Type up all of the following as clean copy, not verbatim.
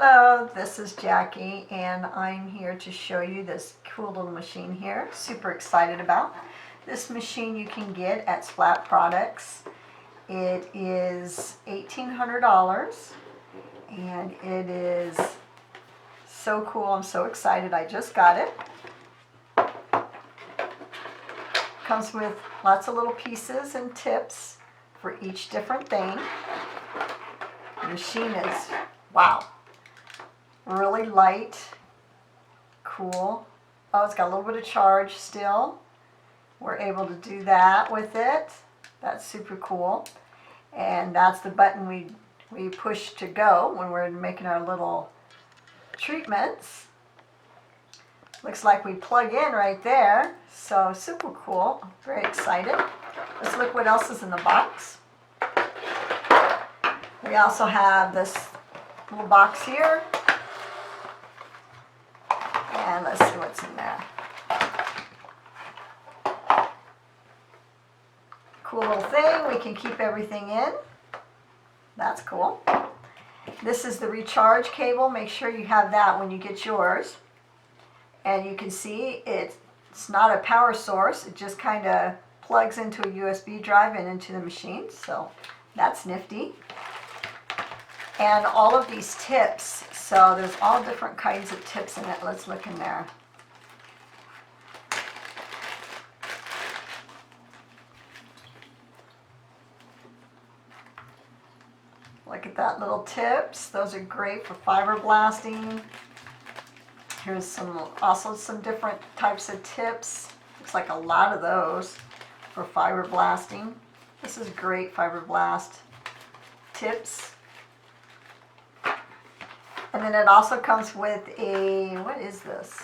Hello, this is Jackie and I'm here to show you this cool little machine here. Super excited about. This machine you can get at Splat Products. It is $1,800 and it is so cool. I'm so excited. I just got it. Comes with lots of little pieces and tips for each different thing. The machine is, wow, really light, cool. Oh, it's got a little bit of charge still. We're able to do that with it. That's super cool. And that's the button we push to go when we're making our little treatments. Looks like we plug in right there. So super cool. I'm very excited. Let's look what else is in the box. We also have this little box here. And let's see what's in there. Cool little thing. We can keep everything in. That's cool. This is the recharge cable. Make sure you have that when you get yours. And you can see it's not a power source. It just kind of plugs into a USB drive and into the machine. So that's nifty. And all of these tips. So there's all different kinds of tips in it. Let's look in there. Look at that little tips. Those are great for fibroblasting. Here's also some different types of tips. Looks like a lot of those for fibroblasting. This is great fibroblast tips. And then it also comes with a, what is this?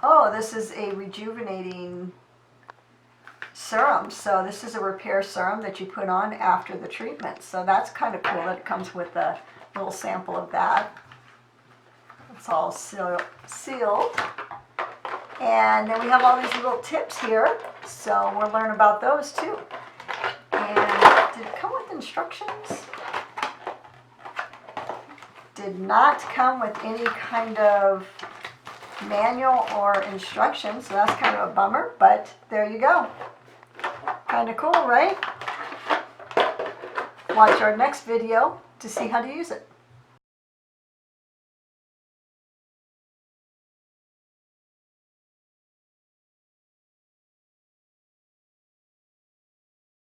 Oh, this is a rejuvenating serum. So this is a repair serum that you put on after the treatment. So that's kind of cool that it comes with a little sample of that. It's all sealed. And then we have all these little tips here. So we'll learn about those too. And did it come with instructions? Did not come with any kind of manual or instructions, so that's kind of a bummer, but there you go. Kind of cool, right? Watch our next video to see how to use it.